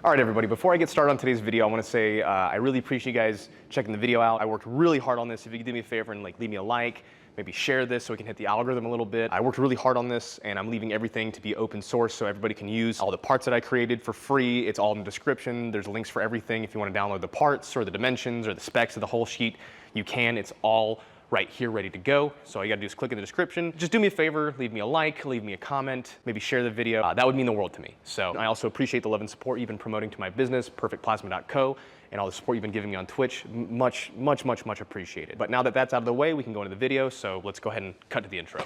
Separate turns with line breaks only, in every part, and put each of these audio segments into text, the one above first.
All right, everybody, before I get started on today's video, I want to say I really appreciate you guys checking the video out. I worked really hard on this. If you could do me a favor and leave me a like, maybe share this so we can hit the algorithm a little bit. I worked really hard on this, and I'm leaving everything to be open source so everybody can use all the parts that I created for free. It's all in the description. There's links for everything. If you want to download the parts or the dimensions or the specs of the whole sheet, you can. It's all right here, ready to go. So all you gotta do is click in the description. Just do me a favor, leave me a like, leave me a comment, maybe share the video. That would mean the world to me. So I also appreciate the love and support you've been promoting to my business, perfectplasma.co, and all the support you've been giving me on Twitch. Much appreciated. But now that that's out of the way, we can go into the video. So let's go ahead and cut to the intro.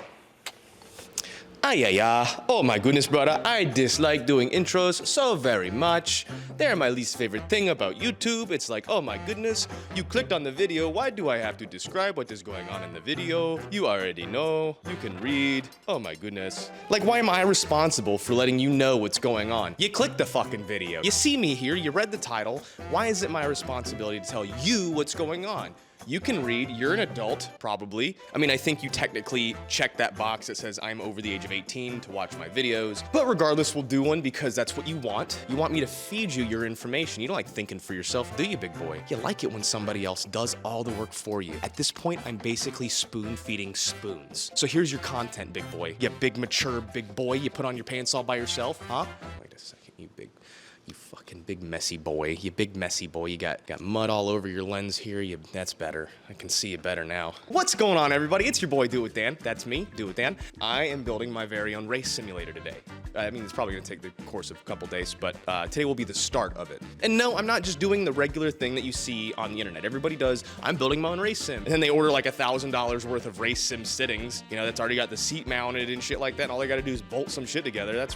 Oh my goodness, brother, I dislike doing intros so very much. They're my least favorite thing about YouTube. It's like, oh my goodness, you clicked on the video, why do I have to describe what is going on in the video? You already know, you can read, oh my goodness. Like, why am I responsible for letting you know what's going on? You clicked the fucking video. You see me here, you read the title. Why is it my responsibility to tell you what's going on? You can read, you're an adult, probably. I mean, I think you technically check that box that says I'm over the age of 18 to watch my videos, but regardless, we'll do one because that's what you want. You want me to feed you your information. You don't like thinking for yourself, do you, big boy? You like it when somebody else does all the work for you. At this point, I'm basically spoon feeding spoons. So here's your content, big boy. You big mature big boy, you put on your pants all by yourself, huh? Wait a second, you fucking big messy boy. You big messy boy. You got mud all over your lens here. That's better. I can see it better now. What's going on, everybody? It's your boy, Do It With Dan. That's me, Do It With Dan. I am building my very own race simulator today. I mean, it's probably gonna take the course of a couple days, but today will be the start of it. And no, I'm not just doing the regular thing that you see on the internet. Everybody does, I'm building my own race sim. And then they order like $1,000 worth of race sim sittings, you know, that's already got the seat mounted and shit like that. And all they gotta do is bolt some shit together. That's,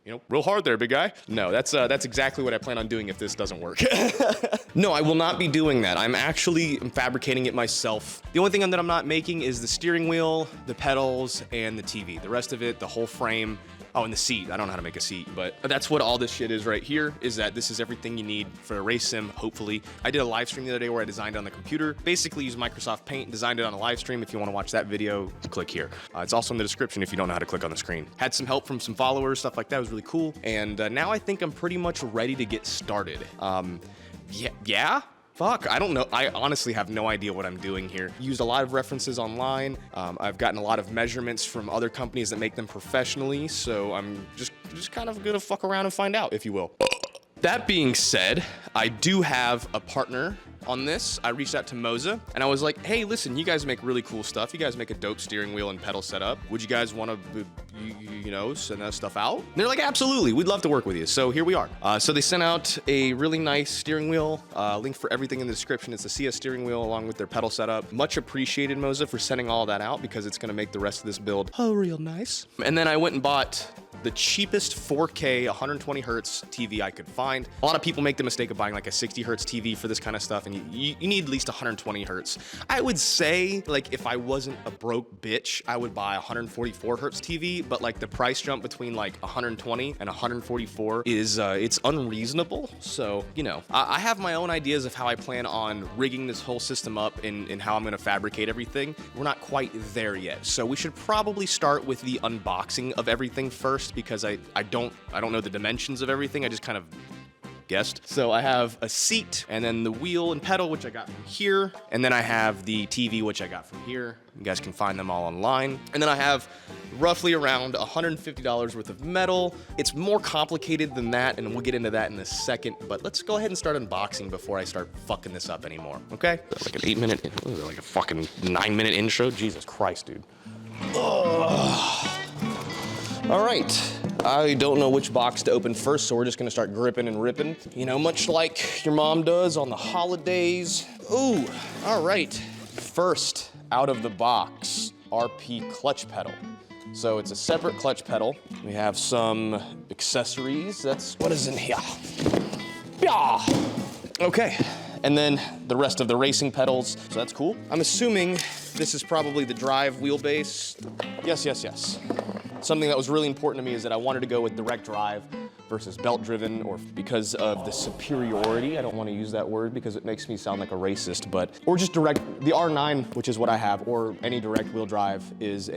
you know, real hard there, big guy. No, that's exactly what I plan on doing if this doesn't work. No, I will not be doing that. I'm fabricating it myself. The only thing that I'm not making is the steering wheel, the pedals, and the TV. The rest of it, the whole frame, oh, and the seat. I don't know how to make a seat, but that's what all this shit is right here, is that this is everything you need for a race sim, hopefully. I did a live stream the other day where I designed it on the computer. Basically used Microsoft Paint, designed it on a live stream. If you want to watch that video, click here. It's also in the description if you don't know how to click on the screen. Had some help from some followers, stuff like that. It was really cool. And now I think I'm pretty much ready to get started. Yeah? Fuck, I don't know. I honestly have no idea what I'm doing here. Used a lot of references online. I've gotten a lot of measurements from other companies that make them professionally, so I'm just kind of gonna fuck around and find out, if you will. That being said, I do have a partner on this. I reached out to MOZA and I was like, hey, listen, you guys make really cool stuff. You guys make a dope steering wheel and pedal setup. Would you guys want to, you know, send that stuff out? And they're like, absolutely, we'd love to work with you. So here we are. So they sent out a really nice steering wheel, link for everything in the description. It's a CS steering wheel along with their pedal setup. Much appreciated, MOZA, for sending all that out because it's gonna make the rest of this build real nice. And then I went and bought the cheapest 4K 120 hertz TV I could find. A lot of people make the mistake of buying like a 60 hertz TV for this kind of stuff, and you need at least 120 hertz. I would say, like, if I wasn't a broke bitch, I would buy a 144 hertz TV, but like the price jump between like 120 and 144 is, it's unreasonable. So, you know, I have my own ideas of how I plan on rigging this whole system up and how I'm gonna fabricate everything. We're not quite there yet. So we should probably start with the unboxing of everything first, because I don't know the dimensions of everything. I just kind of guessed. So I have a seat and then the wheel and pedal, which I got from here. And then I have the TV, which I got from here. You guys can find them all online. And then I have roughly around $150 worth of metal. It's more complicated than that, and we'll get into that in a second, but let's go ahead and start unboxing before I start fucking this up anymore, okay? Like an 8-minute, like a fucking 9-minute intro? Jesus Christ, dude. Ugh. All right, I don't know which box to open first, so we're just gonna start gripping and ripping. You know, much like your mom does on the holidays. Ooh, all right. First, out of the box, RP clutch pedal. So it's a separate clutch pedal. We have some accessories. That's what is in here. Yeah. Okay, and then the rest of the racing pedals, so that's cool. I'm assuming this is probably the drive wheelbase. Yes. Something that was really important to me is that I wanted to go with direct drive versus belt driven, or because of the superiority. I don't want to use that word because it makes me sound like a racist, but, or just direct, the R9, which is what I have, or any direct wheel drive is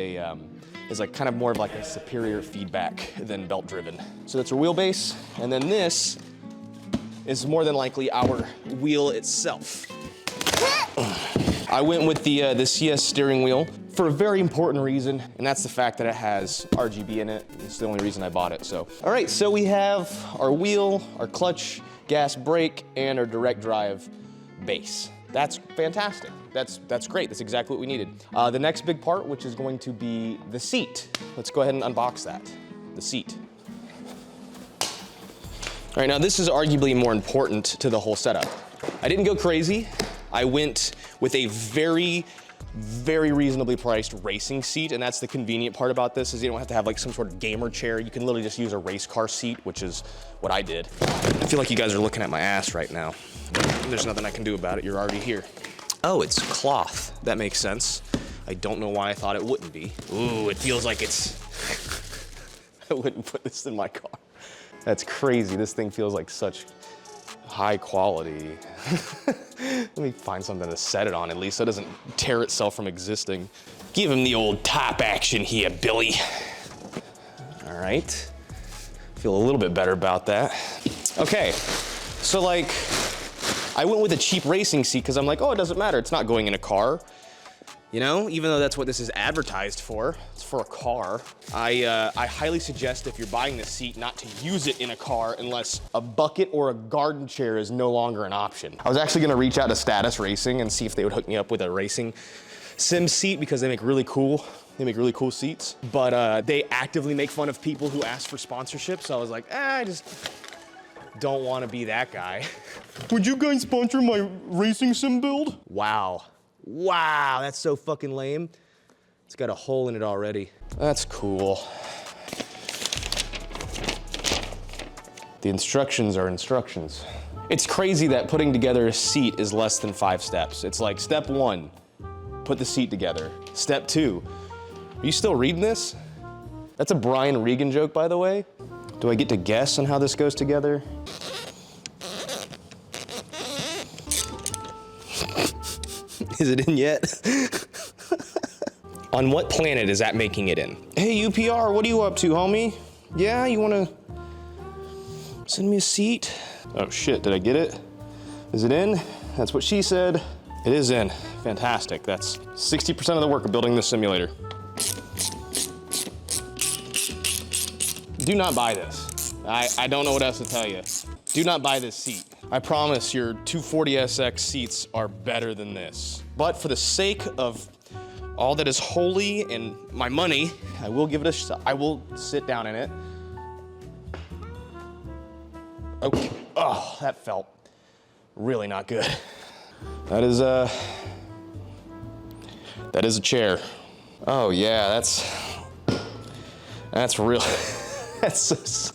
like kind of more of like a superior feedback than belt driven. So that's our wheelbase, and then this is more than likely our wheel itself. I went with the CS steering wheel for a very important reason, and that's the fact that it has RGB in it. It's the only reason I bought it, so. All right, so we have our wheel, our clutch, gas, brake, and our direct drive base. That's fantastic. That's great. That's exactly what we needed. The next big part, which is going to be the seat. Let's go ahead and unbox that, the seat. All right, now this is arguably more important to the whole setup. I didn't go crazy. I went with a very reasonably priced racing seat, and that's the convenient part about this, is you don't have to have like some sort of gamer chair. You can literally just use a race car seat, which is what I did. I feel like you guys are looking at my ass right now. There's nothing I can do about it. You're already here. Oh, it's cloth. That makes sense. I don't know why I thought it wouldn't be. Ooh, it feels like it's... I wouldn't put this in my car. That's crazy. This thing feels like such high quality. Let me find something to set it on at least so it doesn't tear itself from existing. Give him the old top action here, Billy. All right. Feel a little bit better about that. Okay, so like, I went with a cheap racing seat because I'm like, oh, it doesn't matter. It's not going in a car. You know, even though that's what this is advertised for, it's for a car. I highly suggest if you're buying this seat not to use it in a car unless a bucket or a garden chair is no longer an option. I was actually gonna reach out to Status Racing and see if they would hook me up with a racing sim seat because they make really cool seats. But they actively make fun of people who ask for sponsorship, so I was like, I just don't wanna be that guy. Would you guys sponsor my racing sim build? Wow. Wow, that's so fucking lame. It's got a hole in it already. That's cool. The instructions are instructions. It's crazy that putting together a seat is less than 5 steps. It's like step 1, put the seat together. Step 2, are you still reading this? That's a Brian Regan joke, by the way. Do I get to guess on how this goes together? Is it in yet? On what planet is that making it in? Hey, UPR, what are you up to, homie? Yeah, you wanna send me a seat? Oh shit, did I get it? Is it in? That's what she said. It is in. Fantastic. That's 60% of the work of building this simulator. Do not buy this. I don't know what else to tell you. Do not buy this seat. I promise your 240SX seats are better than this. But for the sake of all that is holy and my money, I will give it a shot. I will sit down in it. Okay. Oh, that felt really not good. That is a Oh yeah, that's real. That's so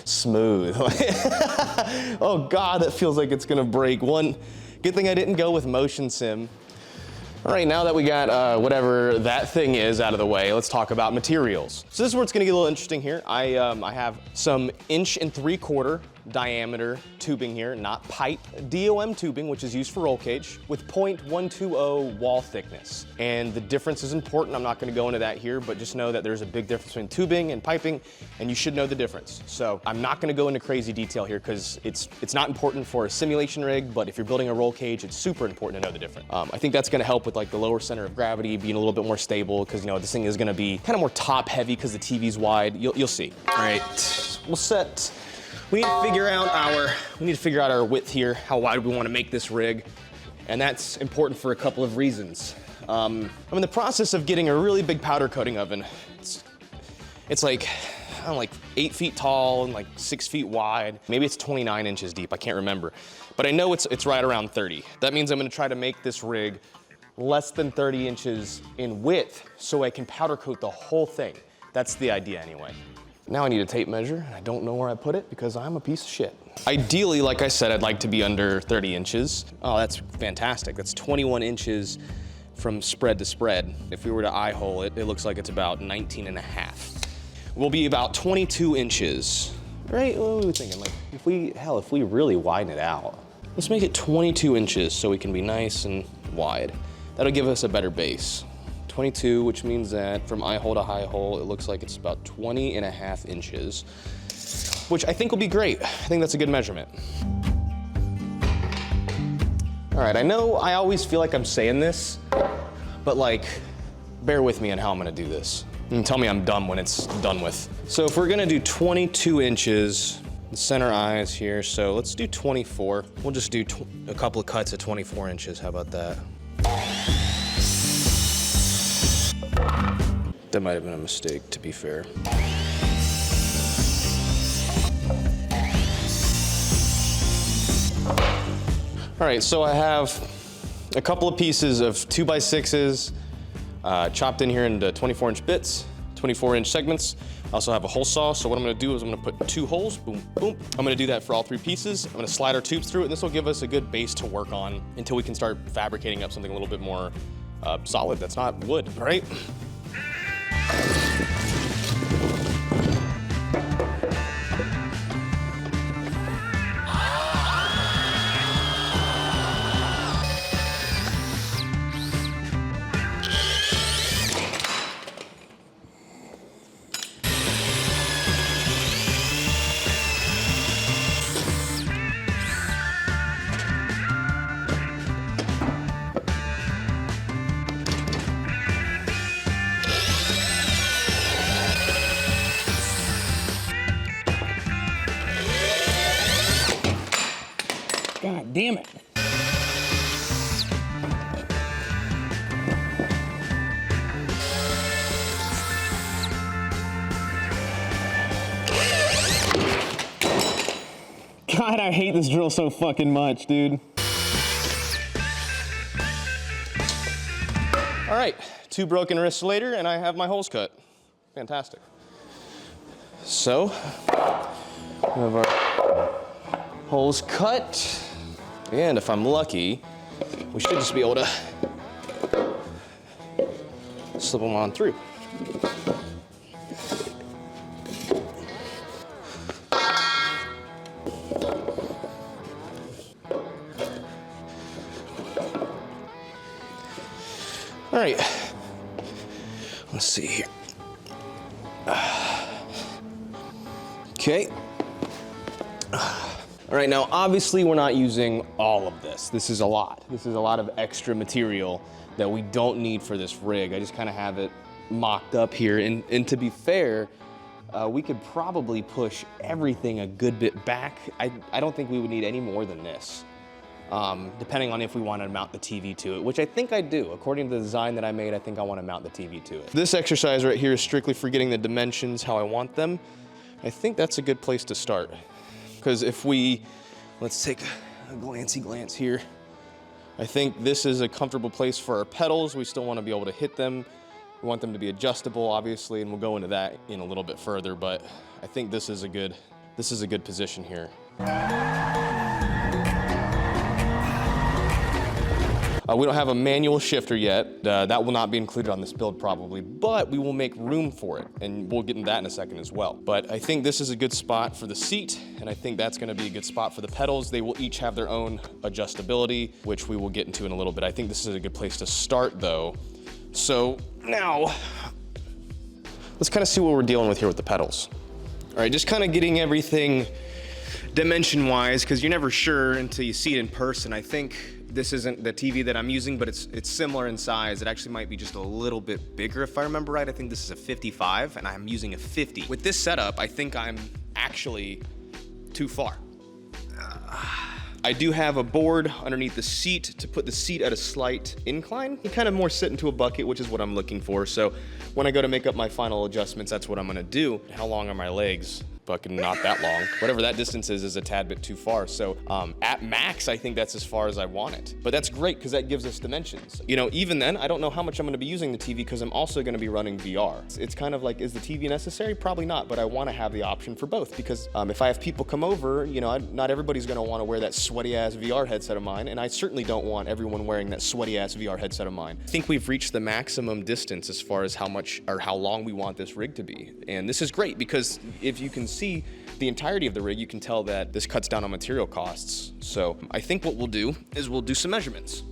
smooth. Oh God, that feels like it's gonna break. One good thing I didn't go with motion sim. All right, now that we got whatever that thing is out of the way, let's talk about materials. So this is where it's gonna get a little interesting here. I have some 1 3/4" diameter tubing here, not pipe, DOM tubing, which is used for roll cage, with 0.120 wall thickness. And the difference is important. I'm not gonna go into that here, but just know that there's a big difference between tubing and piping, and you should know the difference. So I'm not gonna go into crazy detail here because it's not important for a simulation rig, but if you're building a roll cage, it's super important to know the difference. I think that's gonna help with like the lower center of gravity being a little bit more stable, because you know this thing is gonna be kind of more top heavy because the TV's wide. You'll see. All right, we'll set. We need to figure out our width here, how wide we want to make this rig, and that's important for a couple of reasons. I'm in the process of getting a really big powder coating oven. It's like, I don't know, like 8 feet tall and like 6 feet wide. Maybe it's 29 inches deep, I can't remember. But I know it's right around 30. That means I'm gonna try to make this rig less than 30 inches in width so I can powder coat the whole thing. That's the idea anyway. Now I need a tape measure, and I don't know where I put it because I'm a piece of shit. Ideally, like I said, I'd like to be under 30 inches. Oh, that's fantastic. That's 21 inches from spread to spread. If we were to eye hole it, it looks like it's about 19 and a half. We'll be about 22 inches right? What were we thinking? Like, if we really widen it out, let's make it 22 inches so we can be nice and wide. That'll give us a better base. 22, which means that from eye hole to high hole, it looks like it's about 20.5 inches, which I think will be great. I think that's a good measurement. All right, I know I always feel like I'm saying this, but like, bear with me on how I'm gonna do this. And tell me I'm dumb when it's done with. So if we're gonna do 22 inches, the center eyes here, so let's do 24. We'll just do a couple of cuts at 24 inches, how about that? That might have been a mistake, to be fair. All right, so I have a couple of pieces of 2x6s chopped in here into 24-inch bits, 24-inch segments. I also have a hole saw, so what I'm gonna do is I'm gonna put 2 holes, boom, boom. I'm gonna do that for all 3 pieces. I'm gonna slide our tubes through it, and this will give us a good base to work on until we can start fabricating up something a little bit more solid that's not wood, all right?
God damn it. God, I hate this drill so fucking much, dude.
All right, 2 broken wrists later, and I have my holes cut. Fantastic. So, we have our holes cut. And if I'm lucky, we should just be able to slip them on through. All right, let's see here. Okay. All right, now obviously we're not using all of this. This is a lot. This is a lot of extra material that we don't need for this rig. I just kind of have it mocked up here. And to be fair, we could probably push everything a good bit back. I don't think we would need any more than this, depending on if we want to mount the TV to it, which I think I do. According to the design that I made, I think I want to mount the TV to it. This exercise right here is strictly for getting the dimensions how I want them. I think that's a good place to start. Because if let's take a glancey glance here. I think this is a comfortable place for our pedals. We still want to be able to hit them. We want them to be adjustable, obviously, and we'll go into that in a little bit further, but I think this is a good position here. We don't have a manual shifter yet. That will not be included on this build probably, but we will make room for it, and we'll get into that in a second as well. But I think this is a good spot for the seat, and I think that's gonna be a good spot for the pedals. They will each have their own adjustability, which we will get into in a little bit. I think this is a good place to start though. So now, let's kind of see what we're dealing with here with the pedals. All right, just kind of getting everything dimension-wise, because you're never sure until you see it in person. I think this isn't the TV that I'm using, but it's similar in size. It actually might be just a little bit bigger if I remember right. I think this is a 55 and I'm using a 50. With this setup, I think I'm actually too far. I do have a board underneath the seat to put the seat at a slight incline. You kind of more sit into a bucket, which is what I'm looking for. So when I go to make up my final adjustments, that's what I'm gonna do. How long are my legs? Bucket not that long. Whatever that distance is a tad bit too far. So at max, I think that's as far as I want it. But that's great because that gives us dimensions. You know, even then, I don't know how much I'm gonna be using the TV because I'm also gonna be running VR. It's kind of like, is the TV necessary? Probably not, but I wanna have the option for both because if I have people come over, you know, not everybody's gonna wanna wear that sweaty ass VR headset of mine, and I certainly don't want everyone wearing that sweaty ass VR headset of mine. I think we've reached the maximum distance as far as how much or how long we want this rig to be. And this is great because if you can see the entirety of the rig, you can tell that this cuts down on material costs. So I think what we'll do is we'll do some measurements.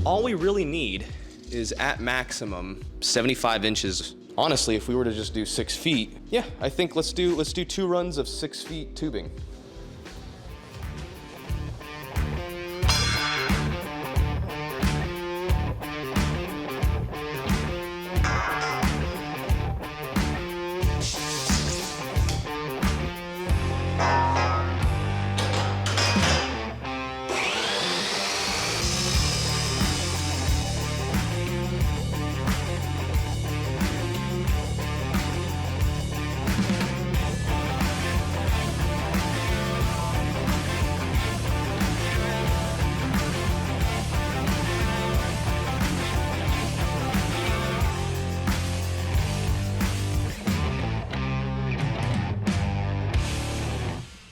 All we really need is at maximum 75 inches. Honestly, if we were to just do 6 feet, yeah, I think let's do 2 runs of 6 feet tubing.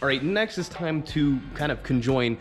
All right, next is time to kind of conjoin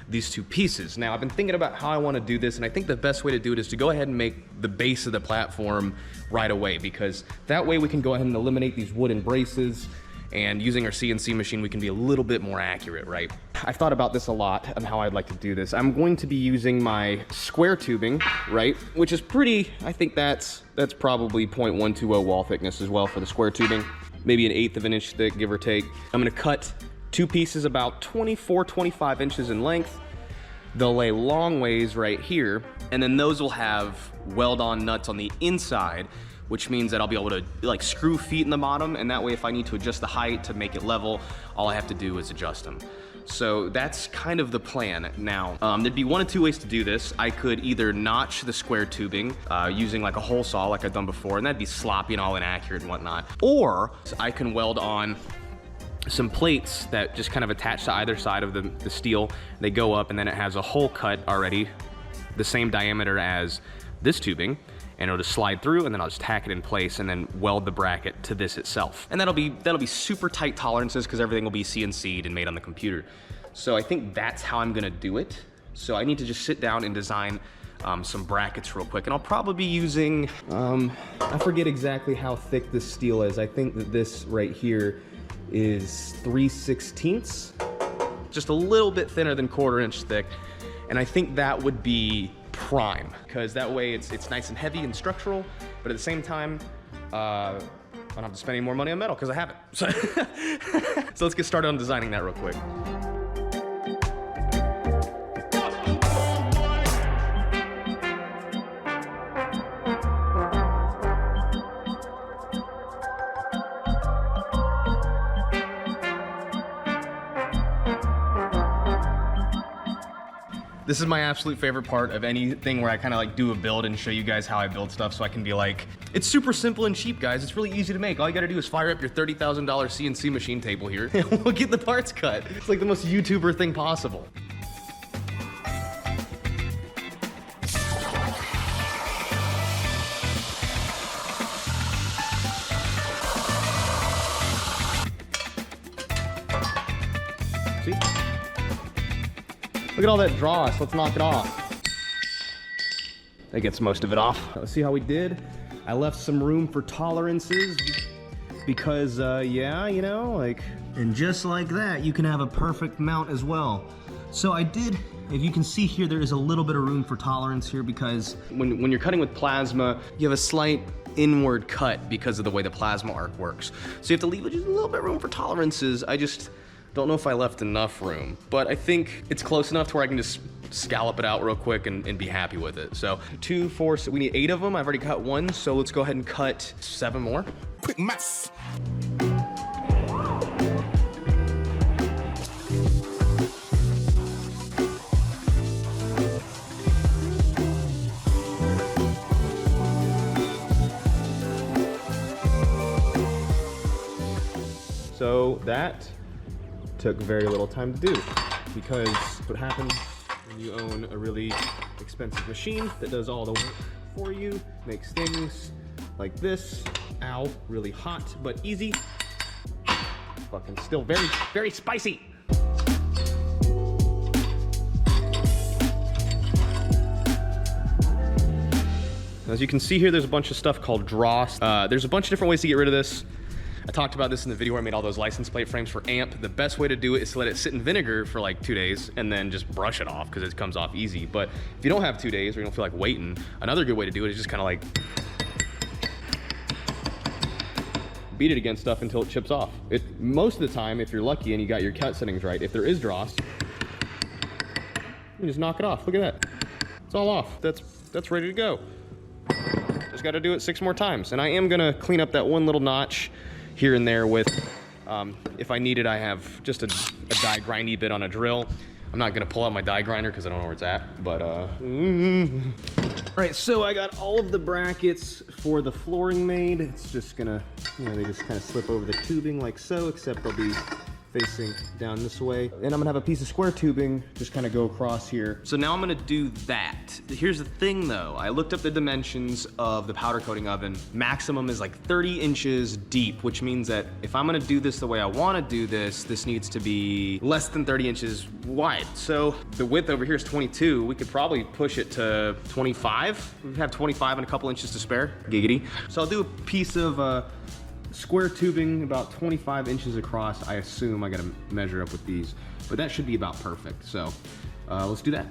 these two pieces. Now, I've been thinking about how I want to do this, and I think the best way to do it is to go ahead and make the base of the platform right away, because that way we can go ahead and eliminate these wooden braces, and using our CNC machine, we can be a little bit more accurate, right? I've thought about this a lot and how I'd like to do this. I'm going to be using my square tubing, right? Which is pretty, I think that's probably 0.120 wall thickness as well for the square tubing. Maybe 1/8 of an inch thick, give or take. I'm gonna cut 2 pieces about 24, 25 inches in length. They'll lay long ways right here, and then those will have weld-on nuts on the inside, which means that I'll be able to like screw feet in the bottom, and that way if I need to adjust the height to make it level, all I have to do is adjust them. So that's kind of the plan. Now, there'd be 1 of 2 ways to do this. I could either notch the square tubing using like a hole saw like I've done before, and that'd be sloppy and all inaccurate and whatnot. Or I can weld on some plates that just kind of attach to either side of the steel. They go up, and then it has a hole cut already, the same diameter as this tubing, and it'll just slide through, and then I'll just tack it in place and then weld the bracket to this itself. And that'll be super tight tolerances because everything will be CNC'd and made on the computer. So I think that's how I'm gonna do it. So I need to just sit down and design some brackets real quick, and I'll probably be using, I forget exactly how thick this steel is. I think that this right here is 3/16, just a little bit thinner than 1/4 inch thick, and I think that would be prime, because that way it's nice and heavy and structural, but at the same time I don't have to spend any more money on metal because I have it. So let's get started on designing that real quick. This is my absolute favorite part of anything where I kind of like do a build and show you guys how I build stuff, so I can be like, it's super simple and cheap, guys. It's really easy to make. All you gotta do is fire up your $30,000 CNC machine table here, and we'll get the parts cut. It's like the most YouTuber thing possible. See? Look at all that dross. Let's knock it off. That gets most of it off. Let's see how we did. I left some room for tolerances because, yeah, you know, like, and just like that, you can have a perfect mount as well. So I did, if you can see here, there is a little bit of room for tolerance here because when you're cutting with plasma, you have a slight inward cut because of the way the plasma arc works. So you have to leave just a little bit of room for tolerances. I just don't know if I left enough room, but I think it's close enough to where I can just scallop it out real quick and be happy with it. So 2, 4, so we need 8 of them. I've already cut 1, so let's go ahead and cut 7 more. Quick math. So that took very little time to do, because what happens when you own a really expensive machine that does all the work for you, makes things like this, ow, really hot but easy, fucking still very, very spicy. As you can see here, there's a bunch of stuff called dross. There's a bunch of different ways to get rid of this. I talked about this in the video where I made all those license plate frames for AMP. The best way to do it is to let it sit in vinegar for like 2 days and then just brush it off because it comes off easy. But if you don't have 2 days or you don't feel like waiting, another good way to do it is just kind of like beat it against stuff until it chips off. Most of the time, if you're lucky and you got your cut settings right, if there is dross, you just knock it off. Look at that. It's all off. That's ready to go. Just got to do it 6 more times. And I am going to clean up that one little notch here and there with, if I need it, I have just a die grindy bit on a drill. I'm not going to pull out my die grinder because I don't know where it's at, but All right, so I got all of the brackets for the flooring made. It's just gonna, they just kind of slip over the tubing like so, except they'll be facing down this way. And I'm gonna have a piece of square tubing just kind of go across here. So now I'm gonna do that. Here's the thing though, I looked up the dimensions of the powder coating oven. Maximum is like 30 inches deep, which means that if I'm gonna do this the way I wanna do this, this needs to be less than 30 inches wide. So the width over here is 22. We could probably push it to 25. We have 25 and a couple inches to spare, giggity. So I'll do a piece of square tubing about 25 inches across. I assume I gotta measure up with these, but that should be about perfect. So let's do that.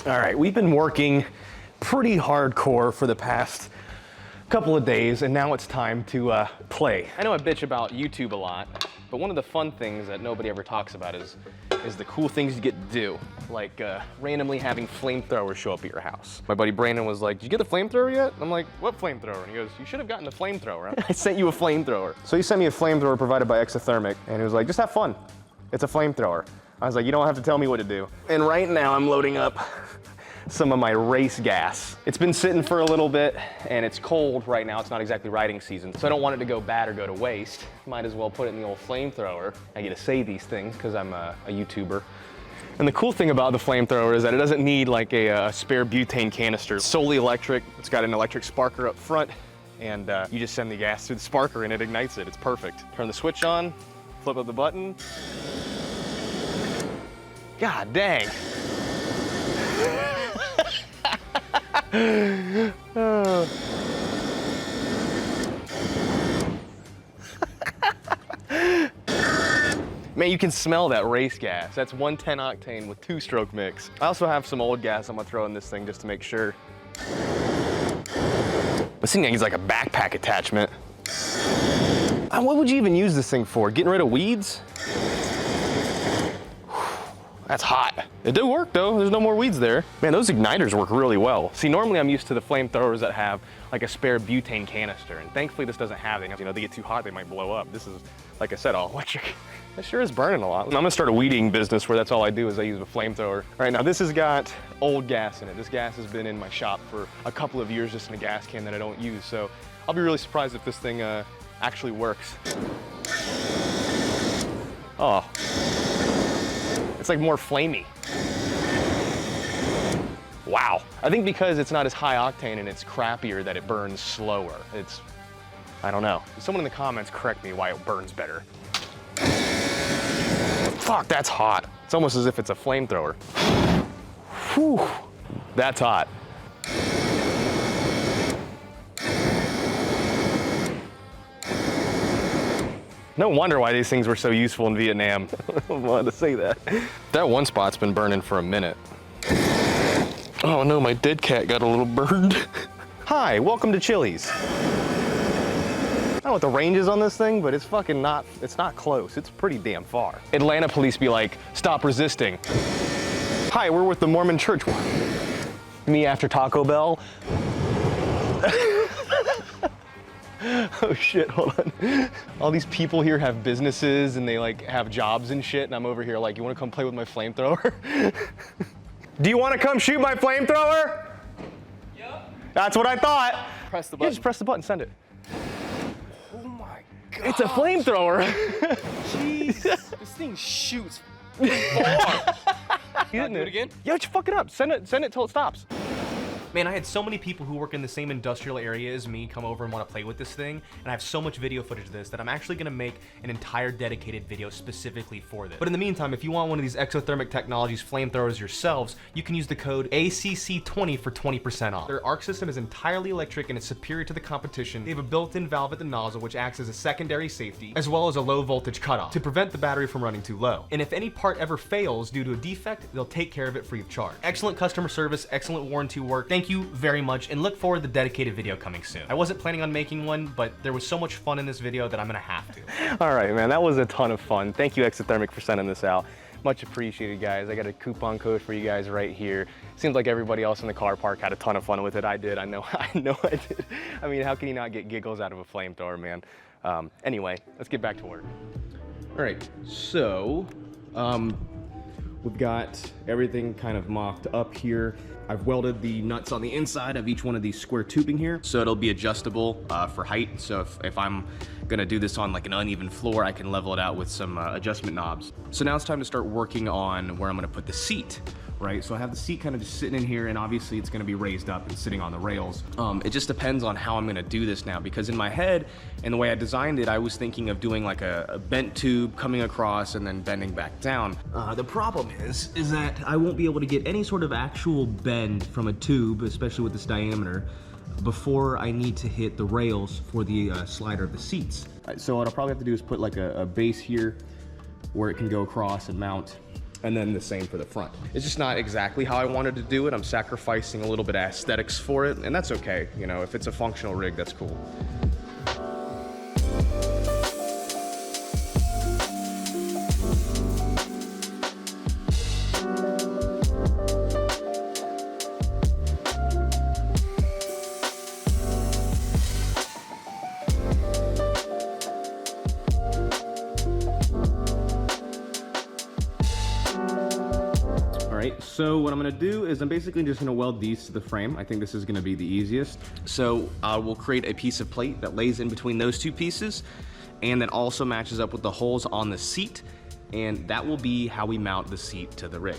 All right, we've been working pretty hardcore for the past couple of days, and now it's time to play. I know I bitch about YouTube a lot, but one of the fun things that nobody ever talks about is the cool things you get to do, like randomly having flamethrowers show up at your house. My buddy Brandon was like, "Did you get the flamethrower yet?" I'm like, "What flamethrower?" And he goes, "You should have gotten the flamethrower. I sent you a flamethrower." So he sent me a flamethrower provided by Exothermic, and he was like, "Just have fun. It's a flamethrower." I was like, "You don't have to tell me what to do." And right now I'm loading up some of my race gas. It's been sitting for a little bit and it's cold right now. It's not exactly riding season, so I don't want it to go bad or go to waste. Might as well put it in the old flamethrower. I get to say these things because I'm a YouTuber. And the cool thing about the flamethrower is that it doesn't need like a spare butane canister. It's solely electric. It's got an electric sparker up front, and you just send the gas through the sparker and it ignites it. It's perfect. Turn the switch on, flip up the button. God dang. Man, you can smell that race gas. That's 110 octane with 2-stroke mix. I also have some old gas I'm gonna throw in this thing just to make sure. This thing needs like a backpack attachment. What would you even use this thing for? Getting rid of weeds? That's hot. It did work though, there's no more weeds there. Man, those igniters work really well. See, normally I'm used to the flamethrowers that have like a spare butane canister, and thankfully this doesn't have it. You know, they get too hot, they might blow up. This is, like I said, all electric. It sure is burning a lot. I'm gonna start a weeding business where that's all I do is I use a flamethrower. All right, now this has got old gas in it. This gas has been in my shop for a couple of years just in a gas can that I don't use, so I'll be really surprised if this thing actually works. Oh. It's like more flamey. Wow. I think because it's not as high octane and it's crappier that it burns slower. I don't know. Someone in the comments correct me why it burns better. Fuck, that's hot. It's almost as if it's a flamethrower. Whew, that's hot. No wonder why these things were so useful in Vietnam. I wanted to say that. That one spot's been burning for a minute. Oh no, my dead cat got a little burned. Hi, welcome to Chili's. I don't know what the range is on this thing, but it's fucking not, it's not close. It's pretty damn far. Atlanta police be like, stop resisting. Hi, we're with the Mormon Church. Me after Taco Bell. Oh shit, hold on. All these people here have businesses and they like have jobs and shit, and I'm over here like, you wanna come play with my flamethrower? Do you wanna come shoot my flamethrower? Yep. That's what I thought.
Press the button.
Yeah, just press the button, send it.
Oh my god.
It's a flamethrower.
Jeez. This thing shoots far.
You
Do it again?
Yeah, just fuck it up. Send it till it stops.
Man, I had so many people who work in the same industrial area as me come over and want to play with this thing, and I have so much video footage of this that I'm actually going to make an entire dedicated video specifically for this. But in the meantime, if you want one of these Exothermic Technologies flamethrowers yourselves, you can use the code ACC20 for 20% off. Their arc system is entirely electric and it's superior to the competition. They have a built-in valve at the nozzle which acts as a secondary safety, as well as a low voltage cutoff to prevent the battery from running too low. And if any part ever fails due to a defect, they'll take care of it free of charge. Excellent customer service, excellent warranty work. Thank you very much, and look forward to the dedicated video coming soon. I wasn't planning on making one, but there was so much fun in this video that I'm gonna have to.
All right, man, that was a ton of fun. Thank you, Exothermic, for sending this out. Much appreciated, guys. I got a coupon code for you guys right here. Seems like everybody else in the car park had a ton of fun with it. I did, I know I did. I mean, how can you not get giggles out of a flamethrower, man? Anyway, let's get back to work. All right, so, we've got everything kind of mocked up here. I've welded the nuts on the inside of each one of these square tubing here, so it'll be adjustable for height. So if I'm gonna do this on like an uneven floor, I can level it out with some adjustment knobs. So now it's time to start working on where I'm gonna put the seat, right? So I have the seat kind of just sitting in here, and obviously it's gonna be raised up and sitting on the rails. It just depends on how I'm gonna do this now, because in my head and the way I designed it, I was thinking of doing like a bent tube coming across and then bending back down. The problem is that I won't be able to get any sort of actual bend from a tube, especially with this diameter, before I need to hit the rails for the slider of the seats. So what I'll probably have to do is put like a base here where it can go across and mount, and then the same for the front. It's just not exactly how I wanted to do it. I'm sacrificing a little bit of aesthetics for it, and that's okay. You know, if it's a functional rig, that's cool. So what I'm gonna do is I'm basically just gonna weld these to the frame. I think this is gonna be the easiest. So we'll create a piece of plate that lays in between those two pieces, and that also matches up with the holes on the seat, and that will be how we mount the seat to the rig.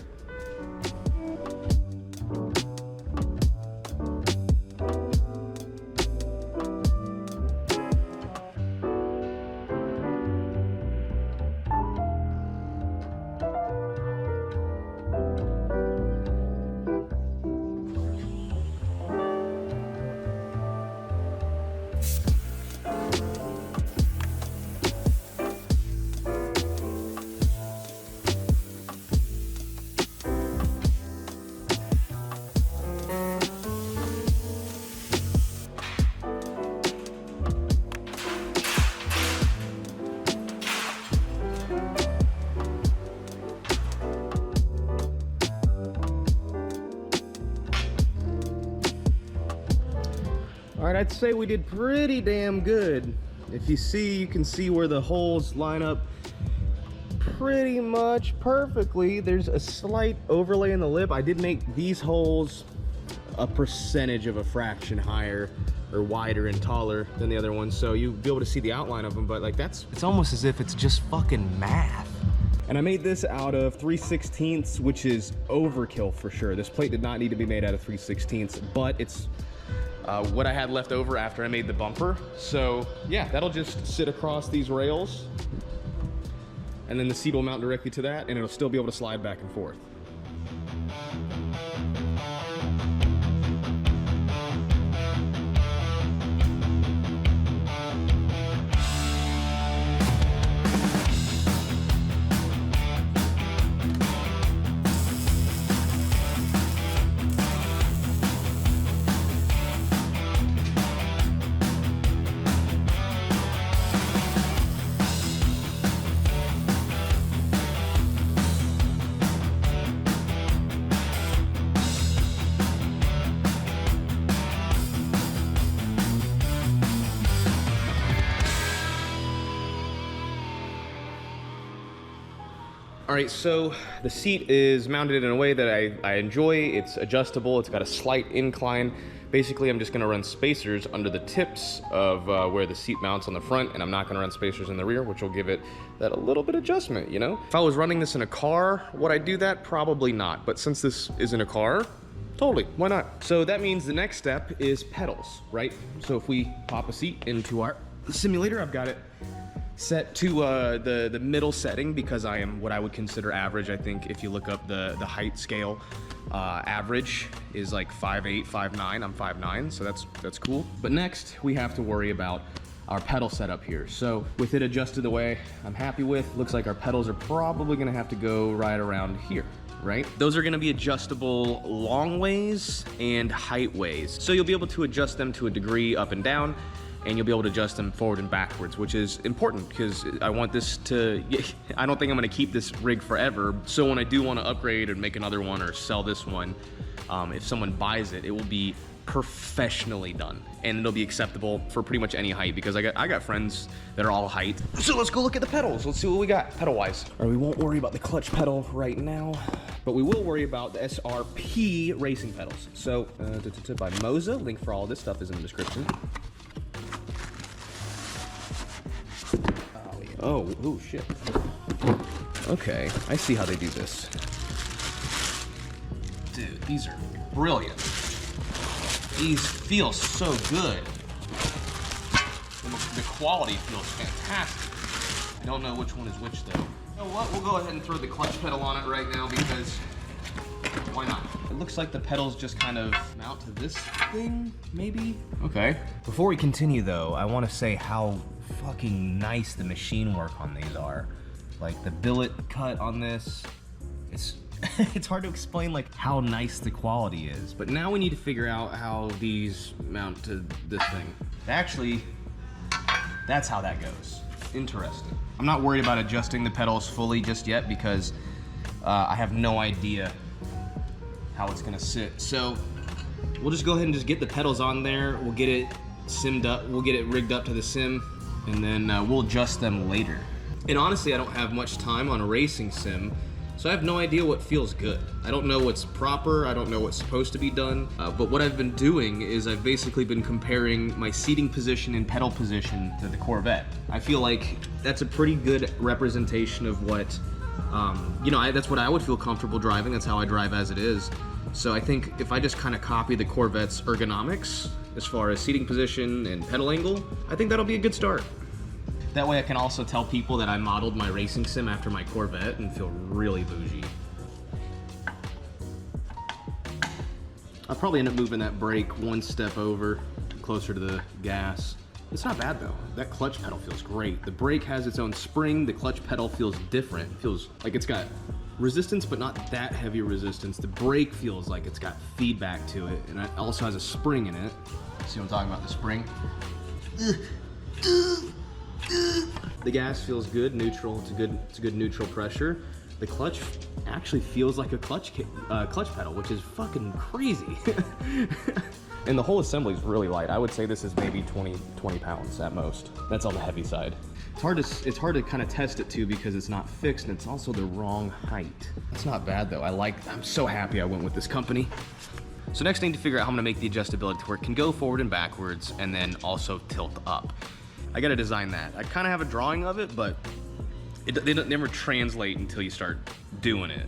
All right, I'd say we did pretty damn good. If you see, you can see where the holes line up pretty much perfectly. There's a slight overlay in the lip. I did make these holes a percentage of a fraction higher or wider and taller than the other ones, so you'll be able to see the outline of them, but like it's almost as if it's just fucking math. And I made this out of 3/16, which is overkill for sure. This plate did not need to be made out of 3/16, but it's what I had left over after I made the bumper. So yeah, that'll just sit across these rails, and then the seat will mount directly to that, and it'll still be able to slide back and forth. All right, so the seat is mounted in a way that I enjoy. It's adjustable, it's got a slight incline. Basically, I'm just gonna run spacers under the tips of where the seat mounts on the front, and I'm not gonna run spacers in the rear, which will give it that a little bit adjustment, you know? If I was running this in a car, would I do that? Probably not, but since this is in a car, totally, why not? So that means the next step is pedals, right? So if we pop a seat into our simulator, I've got it set to the middle setting because I am what I would consider average. I think if you look up the height scale, average is like 5'8", 5'9". I'm 5'9", so that's cool. But next we have to worry about our pedal setup here. So with it adjusted the way I'm happy with, looks like our pedals are probably gonna have to go right around here. Right? Those are gonna be adjustable long ways and height ways. So you'll be able to adjust them to a degree up and down, and you'll be able to adjust them forward and backwards, which is important because I want this to, I don't think I'm gonna keep this rig forever. So when I do wanna upgrade and make another one or sell this one, if someone buys it, it will be professionally done and it'll be acceptable for pretty much any height because I got friends that are all height. So let's go look at the pedals. Let's see what we got pedal wise. Or we won't worry about the clutch pedal right now, but we will worry about the SRP racing pedals. So by MOZA, link for all this stuff is in the description. Oh shit. Okay, I see how they do this. Dude, these are brilliant. These feel so good. The quality feels fantastic. I don't know which one is which though. You know what, we'll go ahead and throw the clutch pedal on it right now because why not? It looks like the pedals just kind of mount to this thing, maybe? Okay. Before we continue though, I want to say how fucking nice the machine work on these are. Like the billet cut on this, it's hard to explain like how nice the quality is. But now we need to figure out how these mount to this thing. Actually, that's how that goes. Interesting. I'm not worried about adjusting the pedals fully just yet because I have no idea how it's gonna sit. So we'll just go ahead and just get the pedals on there. We'll get it simmed up. We'll get it rigged up to the sim, and then we'll adjust them later. And honestly, I don't have much time on a racing sim, so I have no idea what feels good. I don't know what's proper, I don't know what's supposed to be done, but what I've been doing is I've basically been comparing my seating position and pedal position to the Corvette. I feel like that's a pretty good representation of what, you know, that's what I would feel comfortable driving, that's how I drive as it is. So I think if I just kind of copy the Corvette's ergonomics, as far as seating position and pedal angle, I think that'll be a good start. That way I can also tell people that I modeled my racing sim after my Corvette and feel really bougie. I'll probably end up moving that brake one step over, closer to the gas. It's not bad though. That clutch pedal feels great. The brake has its own spring, the clutch pedal feels different. It feels like it's got resistance, but not that heavy resistance. The brake feels like it's got feedback to it, and it also has a spring in it. See what I'm talking about, the spring? The gas feels good, neutral. It's a good neutral pressure.
The clutch actually feels like a clutch pedal, which is fucking crazy.
And the whole assembly is really light. I would say this is maybe 20 pounds at most. That's on the heavy side.
It's hard to kind of test it too because it's not fixed and it's also the wrong height.
That's not bad though. I'm so happy I went with this company.
So next I need to figure out how I'm gonna make the adjustability to where it can go forward and backwards and then also tilt up. I gotta design that. I kind of have a drawing of it, but they don't never translate until you start doing it.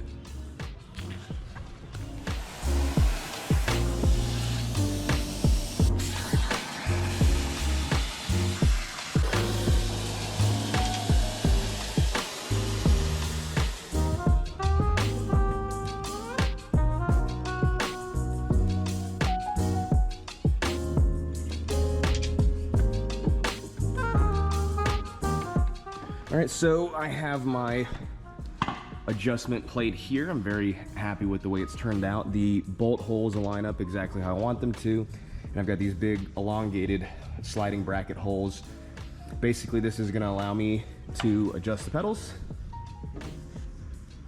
All right, so I have my adjustment plate here. I'm very happy with the way it's turned out. The bolt holes line up exactly how I want them to. And I've got these big elongated sliding bracket holes. Basically, this is gonna allow me to adjust the pedals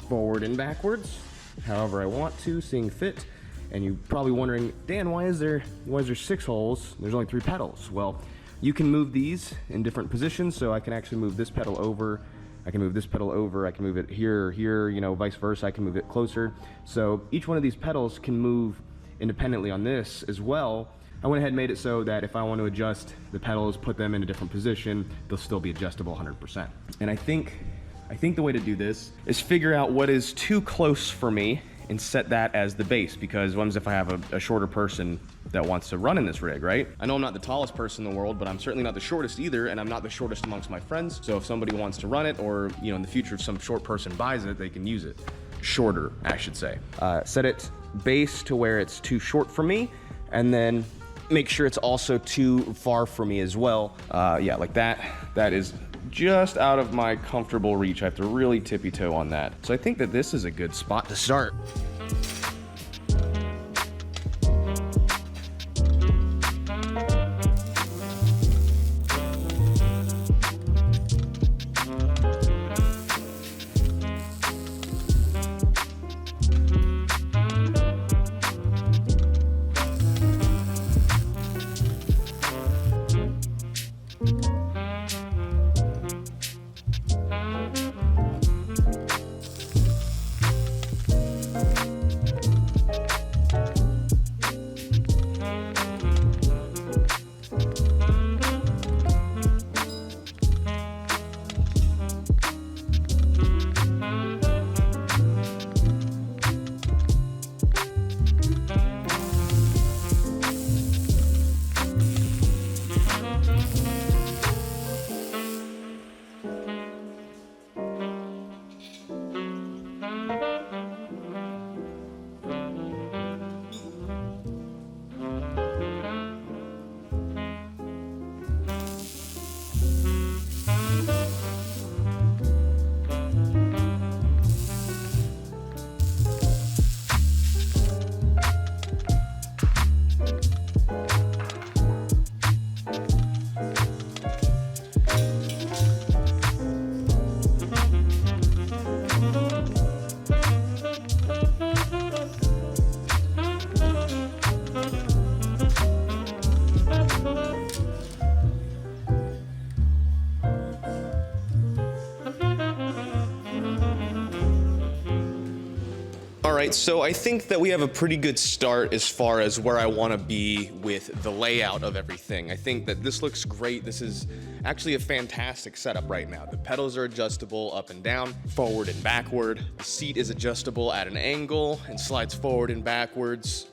forward and backwards, however I want to, seeing fit. And you're probably wondering, Dan, why is there 6 holes? There's only 3 pedals. Well, you can move these in different positions, so I can actually move this pedal over, I can move this pedal over, I can move it here, you know, vice versa, I can move it closer. So each one of these pedals can move independently on this as well. I went ahead and made it so that if I want to adjust the pedals, put them in a different position, they'll still be adjustable 100%. And I think the way to do this is figure out what is too close for me and set that as the base, because what if I have a shorter person that wants to run in this rig, right? I know I'm not the tallest person in the world, but I'm certainly not the shortest either, and I'm not the shortest amongst my friends. So if somebody wants to run it, or you know, in the future if some short person buys it, they can use it. Shorter, I should say. Set it base to where it's too short for me, and then make sure it's also too far for me as well. Yeah, like that. That is just out of my comfortable reach. I have to really tippy toe on that. So I think that this is a good spot to start.
Alright, so I think that we have a pretty good start as far as where I want to be with the layout of everything. I think that this looks great. This is actually a fantastic setup right now. The pedals are adjustable up and down, forward and backward. The seat is adjustable at an angle and slides forward and backwards.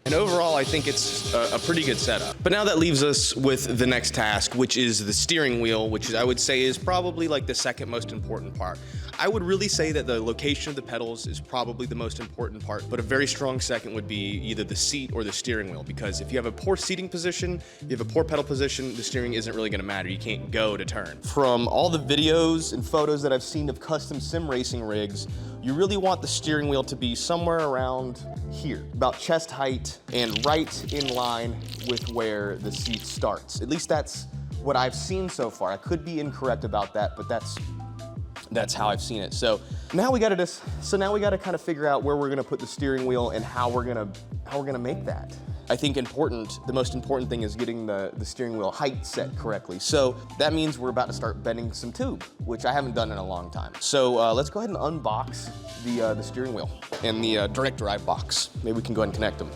And overall, I think it's a pretty good setup. But now that leaves us with the next task, which is the steering wheel, which I would say is probably like the second most important part. I would really say that the location of the pedals is probably the most important part, but a very strong second would be either the seat or the steering wheel, because if you have a poor seating position, you have a poor pedal position, the steering isn't really gonna matter. You can't go to turn. From all the videos and photos that I've seen of custom sim racing rigs, you really want the steering wheel to be somewhere around here, about chest height and right in line with where the seat starts. At least that's what I've seen so far. I could be incorrect about that, but that's That's how I've seen it. So now we gotta kind of figure out where we're gonna put the steering wheel and how we're gonna make that. I think the most important thing is getting the steering wheel height set correctly. So that means we're about to start bending some tube, which I haven't done in a long time. So let's go ahead and unbox the steering wheel and the direct drive box. Maybe we can go ahead and connect them.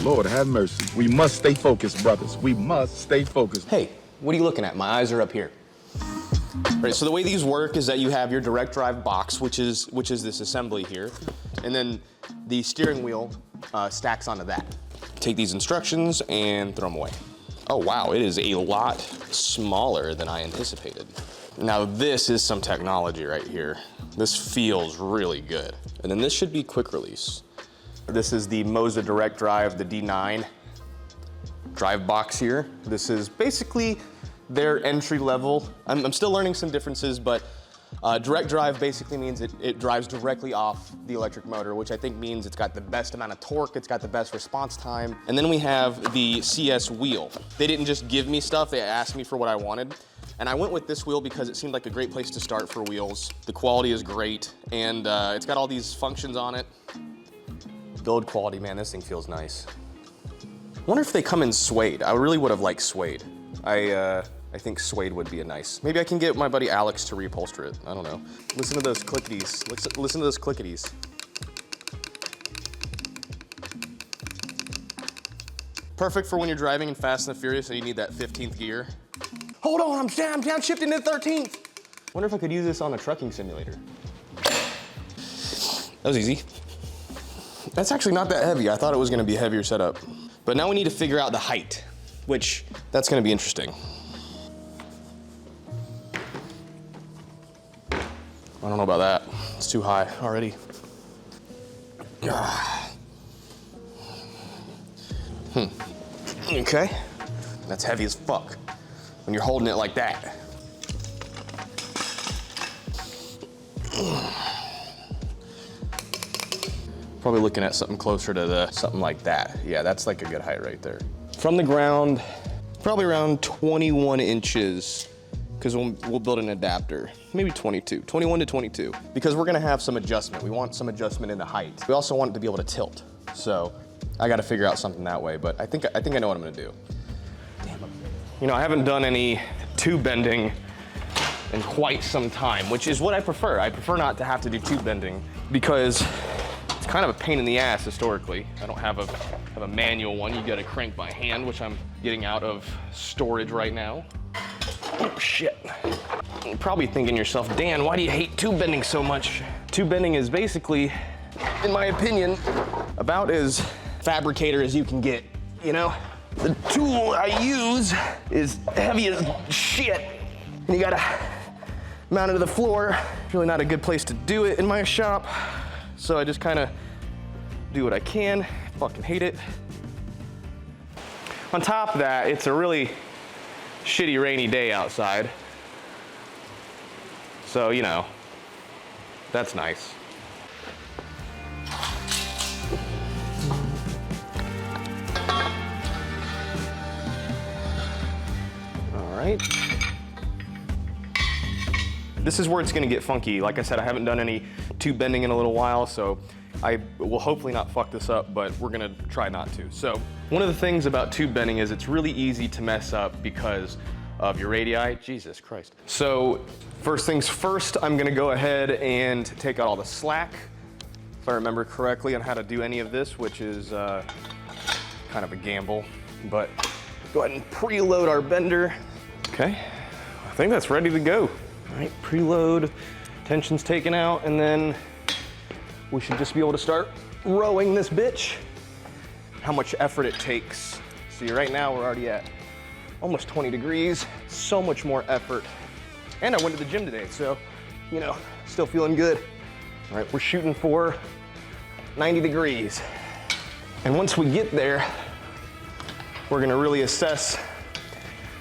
Lord have mercy. We must stay focused, brothers. We must stay focused.
Hey, what are you looking at? My eyes are up here. All right, so the way these work is that you have your direct drive box, which is this assembly here, and then the steering wheel stacks onto that. Take these instructions and throw them away. Oh wow, it is a lot smaller than I anticipated. Now this is some technology right here. This feels really good. And then this should be quick release. This is the MOZA direct drive, the D9 drive box here. This is basically their entry level. I'm still learning some differences, but direct drive basically means it drives directly off the electric motor, which I think means it's got the best amount of torque, it's got the best response time. And then we have the CS wheel. They didn't just give me stuff, they asked me for what I wanted. And I went with this wheel because it seemed like a great place to start for wheels. The quality is great, and it's got all these functions on it. Build quality, man, this thing feels nice. Wonder if they come in suede. I really would have liked suede. I think suede would be a nice. Maybe I can get my buddy Alex to reupholster it. I don't know. Listen to those clickities. Listen to those clickities. Perfect for when you're driving in Fast and the Furious and you need that 15th gear. Hold on, I'm downshift into 13th. Wonder if I could use this on a trucking simulator. That was easy. That's actually not that heavy. I thought it was gonna be a heavier setup. But now we need to figure out the height, which that's gonna be interesting. I don't know about that. It's too high already. Okay. That's heavy as fuck when you're holding it like that. Probably looking at something closer to something like that. Yeah, that's like a good height right there. From the ground, probably around 21 inches, because we'll build an adapter. Maybe 22, 21 to 22, because we're gonna have some adjustment. We want some adjustment in the height. We also want it to be able to tilt. So I gotta figure out something that way, but I think I know what I'm gonna do. Damn. You know, I haven't done any tube bending in quite some time, which is what I prefer. I prefer not to have to do tube bending because it's kind of a pain in the ass historically. I don't have a manual one. You gotta crank by hand, which I'm getting out of storage right now. Oh shit. You're probably thinking to yourself, Dan, why do you hate tube bending so much? Tube bending is basically, in my opinion, about as fabricator as you can get, you know? The tool I use is heavy as shit. And you gotta mount it to the floor. Really not a good place to do it in my shop. So I just kinda do what I can. Fucking hate it. On top of that, it's a really shitty rainy day outside. So, you know, that's nice. All right. This is where it's gonna get funky. Like I said, I haven't done any tube bending in a little while, so I will hopefully not fuck this up, but we're gonna try not to. So one of the things about tube bending is it's really easy to mess up because of your radii. Jesus Christ. So first things first, I'm gonna go ahead and take out all the slack, if I remember correctly on how to do any of this, which is kind of a gamble, but go ahead and preload our bender. Okay, I think that's ready to go. All right, preload, tension's taken out, and then we should just be able to start rowing this bitch. How much effort it takes. See, right now we're already at almost 20 degrees, so much more effort. And I went to the gym today, so, you know, still feeling good. All right, we're shooting for 90 degrees. And once we get there, we're gonna really assess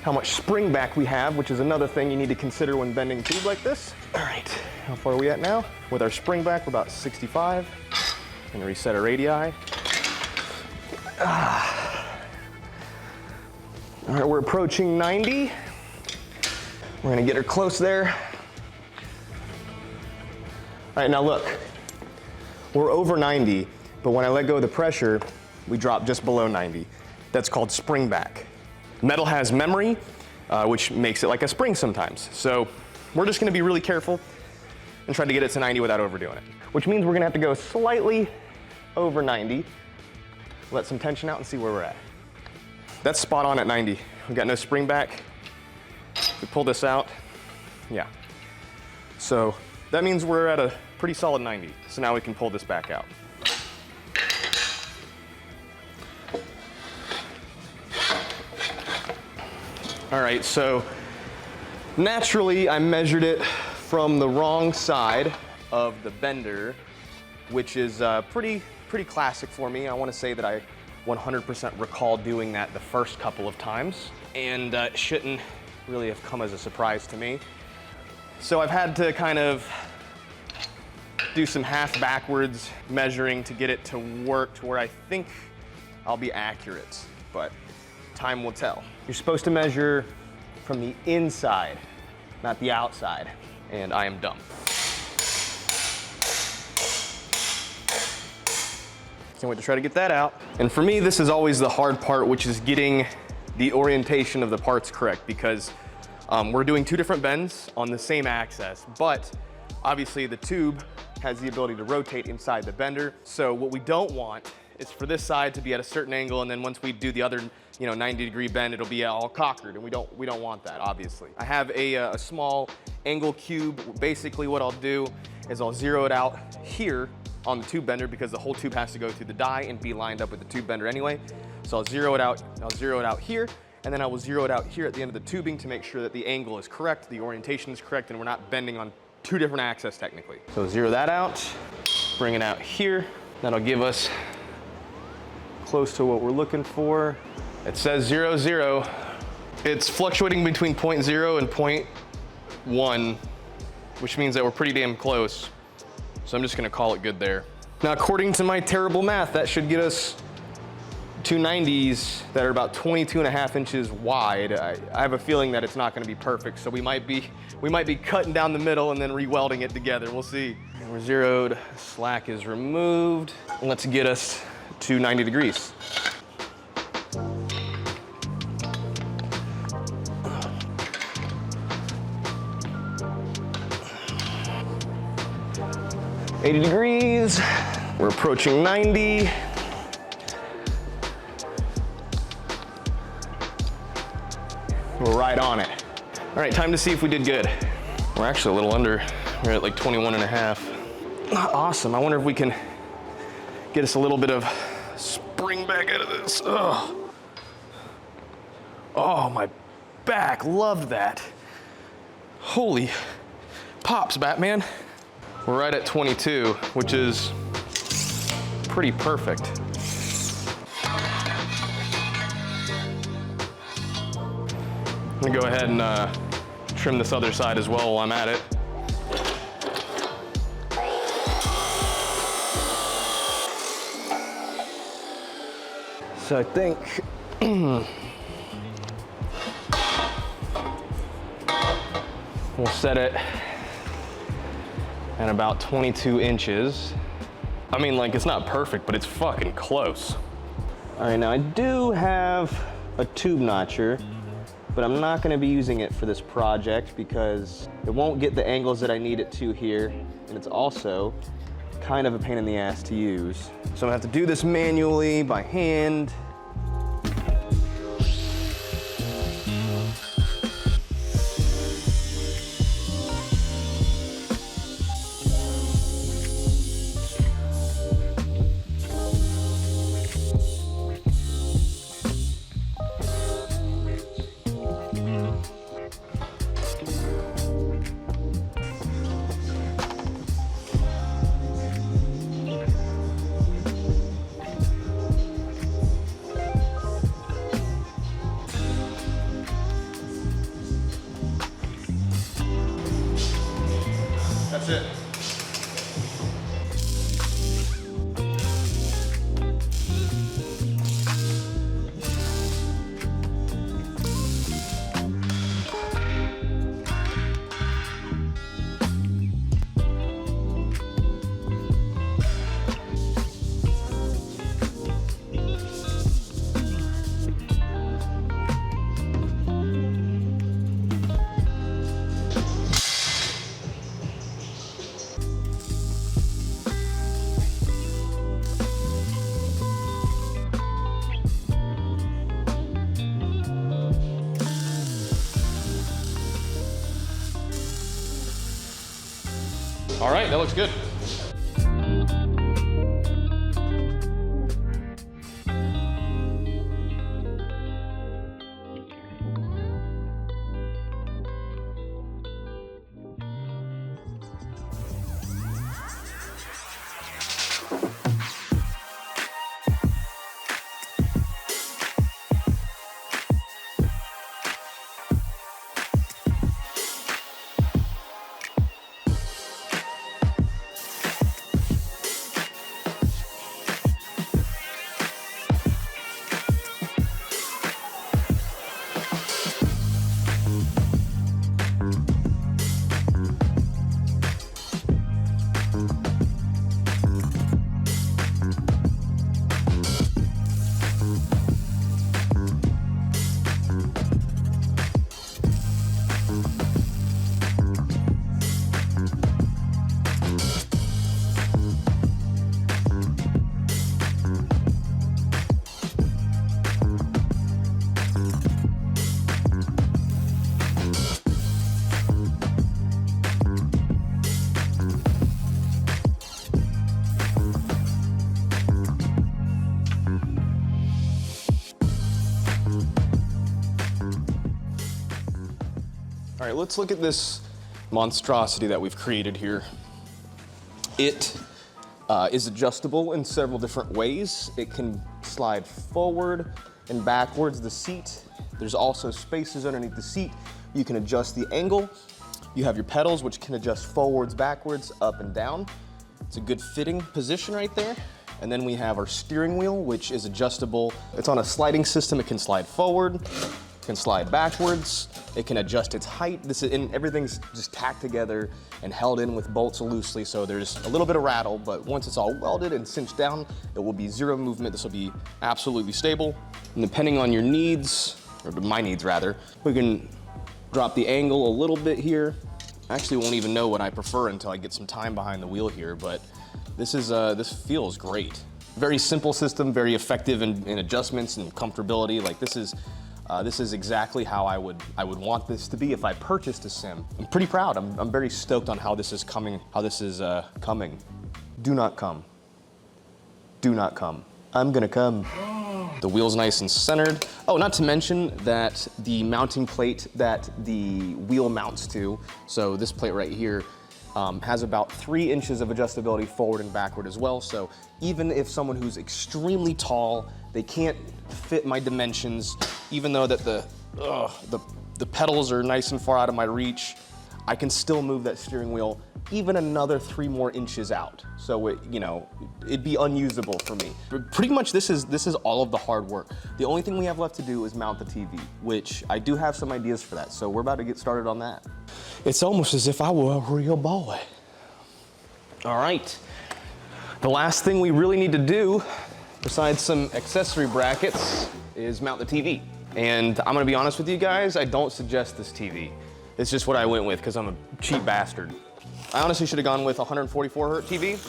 how much spring back we have, which is another thing you need to consider when bending tube like this. All right, how far are we at now? With our spring back, we're about 65. Gonna reset our radii. All right, we're approaching 90. We're gonna get her close there. right, now look, we're over 90, but when I let go of the pressure, we drop just below 90. That's called spring back. Metal has memory, which makes it like a spring sometimes. So we're just gonna be really careful and try to get it to 90 without overdoing it. Which means we're gonna have to go slightly over 90, let some tension out and see where we're at. That's spot on at 90. We've got no spring back. We pull this out, yeah. So that means we're at a pretty solid 90. So now we can pull this back out. All right, so naturally I measured it from the wrong side of the bender, which is pretty classic for me. I want to say that I 100% recall doing that the first couple of times, and it shouldn't really have come as a surprise to me. So I've had to kind of do some half backwards measuring to get it to work to where I think I'll be accurate, but time will tell. You're supposed to measure from the inside, not the outside, and I am dumb. Can't wait to try to get that out. And for me, this is always the hard part, which is getting the orientation of the parts correct, because we're doing two different bends on the same axis, but obviously the tube has the ability to rotate inside the bender. So what we don't want is for this side to be at a certain angle, and then once we do the other 90-degree bend, it'll be all cockered, and we don't want that, obviously. I have a small angle cube. Basically what I'll do is I'll zero it out here on the tube bender, because the whole tube has to go through the die and be lined up with the tube bender anyway. So I'll zero it out here, and then I will zero it out here at the end of the tubing to make sure that the angle is correct, the orientation is correct, and we're not bending on two different axes technically. So zero that out, bring it out here. That'll give us close to what we're looking for. It says 0, 0. It's fluctuating between 0.0 and 0.1, which means that we're pretty damn close. So I'm just gonna call it good there. Now, according to my terrible math, that should get us two 90s that are about 22.5 inches wide. I have a feeling that it's not gonna be perfect, so we might be cutting down the middle and then re-welding it together. We'll see. And we're zeroed, slack is removed. Let's get us to 90 degrees. $80 degrees, we're approaching 90. We're right on it. All right, time to see if we did good. We're actually a little under. We're at like 21.5. Awesome, I wonder if we can get us a little bit of spring back out of this. Oh, my back, loved that. Holy pops, Batman. We're right at 22, which is pretty perfect. I'm gonna go ahead and trim this other side as well while I'm at it. So I think we'll set it at about 22 inches. I mean, like, it's not perfect, but it's fucking close. All right, now I do have a tube notcher, but I'm not gonna be using it for this project because it won't get the angles that I need it to here, and it's also kind of a pain in the ass to use. So I'm gonna have to do this manually by hand. That's it. All right, that looks good. All right, let's look at this monstrosity that we've created here. It is adjustable in several different ways. It can slide forward and backwards the seat. There's also spaces underneath the seat. You can adjust the angle. You have your pedals, which can adjust forwards, backwards, up and down. It's a good fitting position right there. And then we have our steering wheel, which is adjustable. It's on a sliding system. It can slide forward, it can slide backwards. It can adjust its height. And everything's just tacked together and held in with bolts loosely, so there's a little bit of rattle, but once it's all welded and cinched down, it will be zero movement. This will be absolutely stable. And depending on your needs, or my needs rather, we can drop the angle a little bit here. I actually won't even know what I prefer until I get some time behind the wheel here, but this feels great. Very simple system, very effective in adjustments and comfortability. Like this is exactly how I would want this to be if I purchased a sim. I'm pretty proud. I'm very stoked on how this is coming. Coming. Do not come. Do not come. I'm gonna come. The wheel's nice and centered. Oh, not to mention that the mounting plate that the wheel mounts to, so this plate right here, has about 3 inches of adjustability forward and backward as well. So even if someone who's extremely tall, they can't fit my dimensions, even though that the pedals are nice and far out of my reach, I can still move that steering wheel even another 3 more inches out. So it'd be unusable for me. But pretty much this is all of the hard work. The only thing we have left to do is mount the TV, which I do have some ideas for that. So we're about to get started on that. It's almost as if I were a real boy. All right. The last thing we really need to do, besides some accessory brackets, is mount the TV. And I'm gonna be honest with you guys, I don't suggest this TV. It's just what I went with because I'm a cheap bastard. I honestly should have gone with a 144 hertz TV.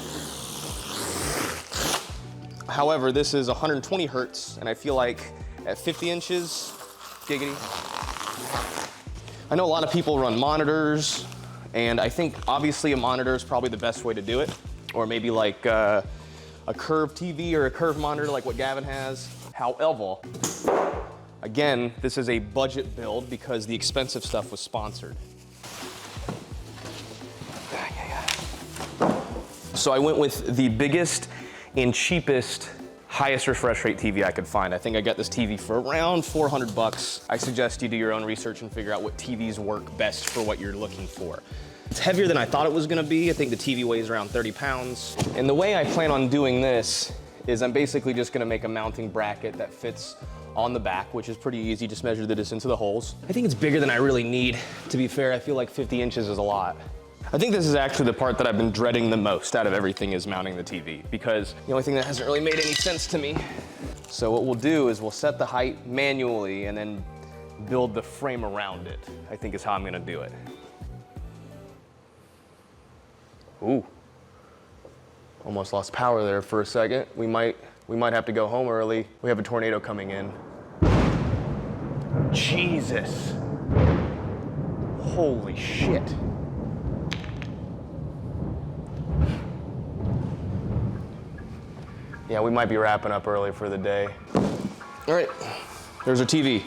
However, this is 120 hertz, and I feel like at 50 inches, giggity. I know a lot of people run monitors, and I think obviously a monitor is probably the best way to do it. Or maybe like a curved TV or a curved monitor like what Gavin has. However, again, this is a budget build because the expensive stuff was sponsored. So I went with the biggest and cheapest, highest refresh rate TV I could find. I think I got this TV for around 400 bucks. I suggest you do your own research and figure out what TVs work best for what you're looking for. It's heavier than I thought it was gonna be. I think the TV weighs around 30 pounds. And the way I plan on doing this is I'm basically just gonna make a mounting bracket that fits on the back, which is pretty easy. Just measure the distance of the holes. I think it's bigger than I really need. To be fair, I feel like 50 inches is a lot. I think this is actually the part that I've been dreading the most out of everything is mounting the TV, because the only thing that hasn't really made any sense to me. So what we'll do is we'll set the height manually and then build the frame around it, I think is how I'm gonna do it. Ooh, almost lost power there for a second. We might have to go home early. We have a tornado coming in. Jesus. Yeah, we might be wrapping up early for the day. All right, there's our TV.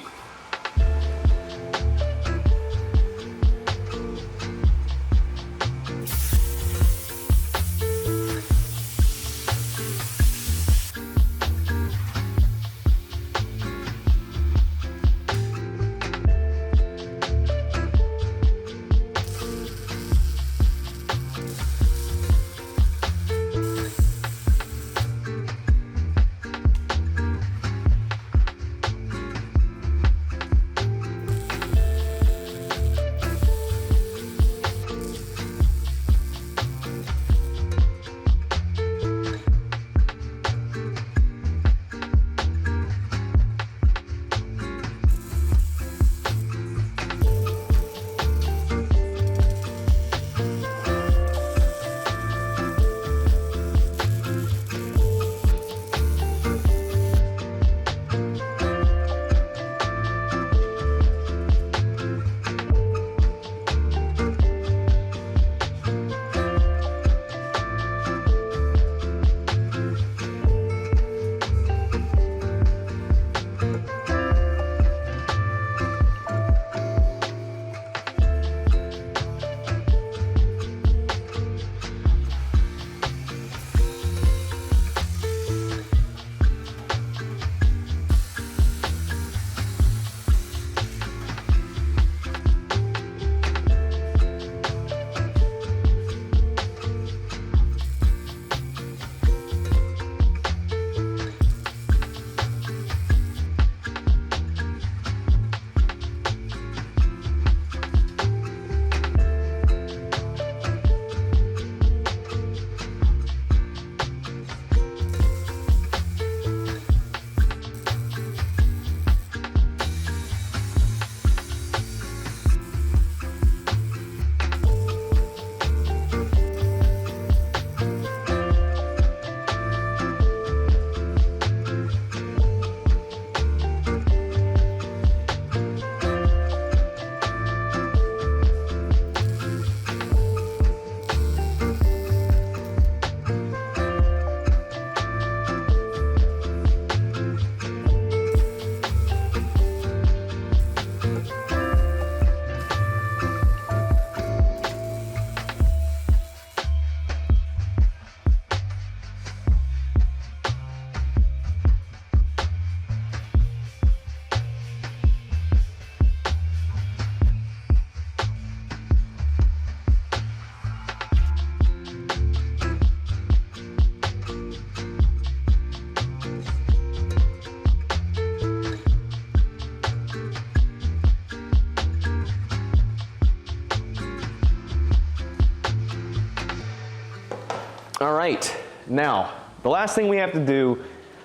All right, now, the last thing we have to do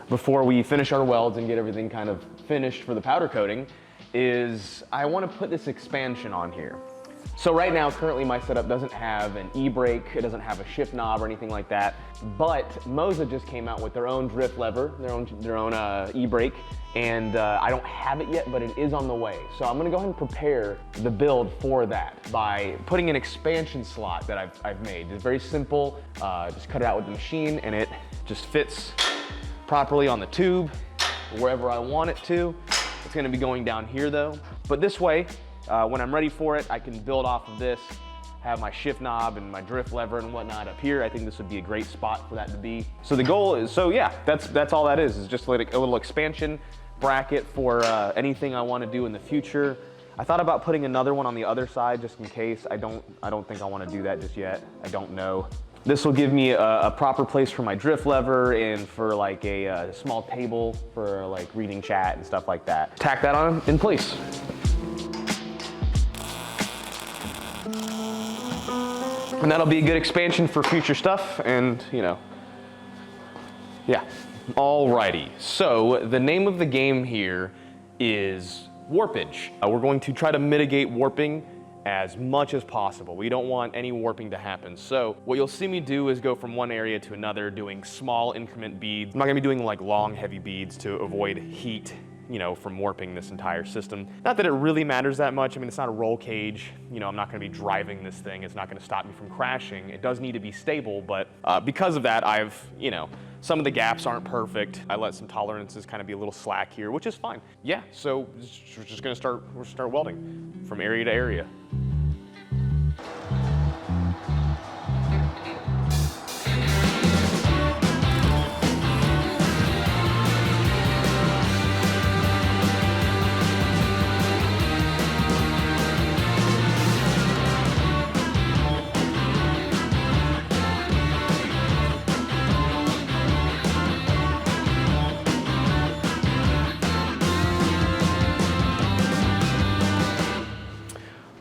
before we finish our welds and get everything kind of finished for the powder coating is I want to put this expansion on here. So right now, currently my setup doesn't have an e-brake, it doesn't have a shift knob or anything like that, but MOZA just came out with their own drift lever, their own e-brake, and I don't have it yet, but it is on the way. So I'm gonna go ahead and prepare the build for that by putting an expansion slot that I've made. It's very simple, just cut it out with the machine and it just fits properly on the tube, wherever I want it to. It's gonna be going down here though, but this way, when I'm ready for it, I can build off of this, have my shift knob and my drift lever and whatnot up here. I think this would be a great spot for that to be. So the goal is, so yeah, that's all that is just like a little expansion bracket for anything I want to do in the future. I thought about putting another one on the other side just in case. I don't think I want to do that just yet. I don't know. This will give me a proper place for my drift lever and for like a small table for like reading chat and stuff like that. Tack that on in place. And that'll be a good expansion for future stuff and, you know, yeah. Alrighty, so the name of the game here is warpage. We're going to try to mitigate warping as much as possible. We don't want any warping to happen. So what you'll see me do is go from one area to another doing small increment beads. I'm not gonna be doing like long, heavy beads to avoid heat
you know, from warping this entire system. Not that it really matters that much. I mean, it's not a roll cage. You know, I'm not gonna be driving this thing. It's not gonna stop me from crashing. It does need to be stable, but because of that, I've, you know, some of the gaps aren't perfect. I let some tolerances kind of be a little slack here, which is fine. Yeah, so we're just gonna start welding from area to area.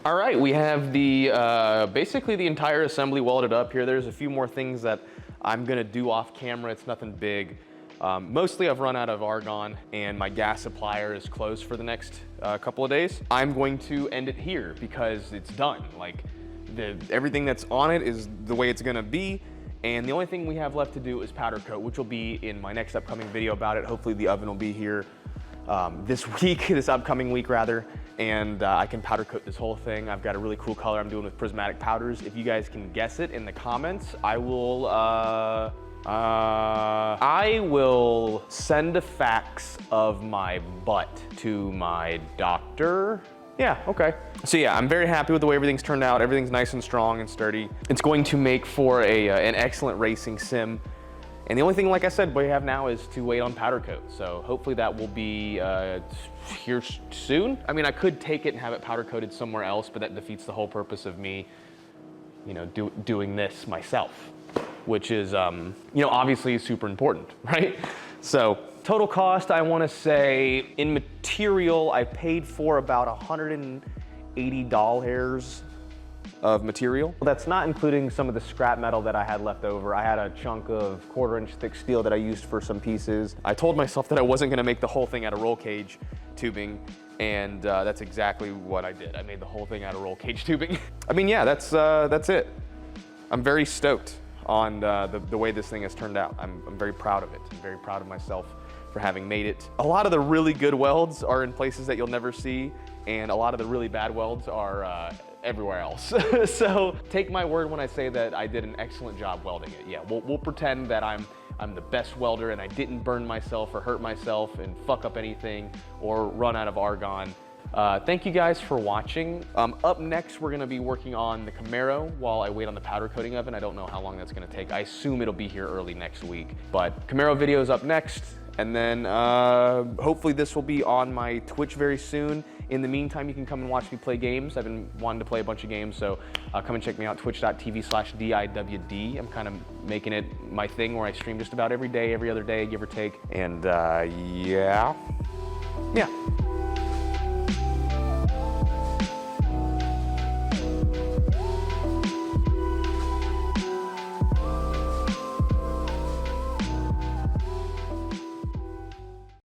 All right, we have the basically the entire assembly welded up here. There's a few more things that I'm gonna do off camera. It's nothing big. Mostly I've run out of argon and my gas supplier is closed for the next couple of days. I'm going to end it here because it's done. Like everything that's on it is the way it's gonna be. And the only thing we have left to do is powder coat, which will be in my next upcoming video about it. Hopefully the oven will be here this week, this upcoming week rather, and I can powder coat this whole thing. I've got a really cool color I'm doing with prismatic powders. If you guys can guess it in the comments, I will send a fax of my butt to my doctor. Yeah, okay. So yeah, I'm very happy with the way everything's turned out. Everything's nice and strong and sturdy. It's going to make for an excellent racing sim. And the only thing, like I said, we have now is to wait on powder coat. So hopefully that will be here soon. I mean, I could take it and have it powder coated somewhere else, but that defeats the whole purpose of me, you know, doing this myself, which is, you know, obviously super important, right? So total cost, I want to say in material, I paid for about $180 of material. That's not including some of the scrap metal that I had left over. I had a chunk of 1/4-inch thick steel that I used for some pieces. I told myself that I wasn't gonna make the whole thing out of roll cage tubing, and that's exactly what I did. I made the whole thing out of roll cage tubing. I mean, yeah, that's it. I'm very stoked on the way this thing has turned out. I'm very proud of it. I'm very proud of myself for having made it. A lot of the really good welds are in places that you'll never see, and a lot of the really bad welds are everywhere else. So take my word when I say that I did an excellent job welding it. Yeah, we'll pretend that I'm the best welder and I didn't burn myself or hurt myself and fuck up anything or run out of argon. Thank you guys for watching. Up next, we're gonna be working on the Camaro while I wait on the powder coating oven. I don't know how long that's gonna take. I assume it'll be here early next week. But Camaro video is up next. And then hopefully this will be on my Twitch very soon. In the meantime, you can come and watch me play games. I've been wanting to play a bunch of games, so come and check me out, twitch.tv/DIWD. I'm kind of making it my thing where I stream just about every day, every other day, give or take. And yeah.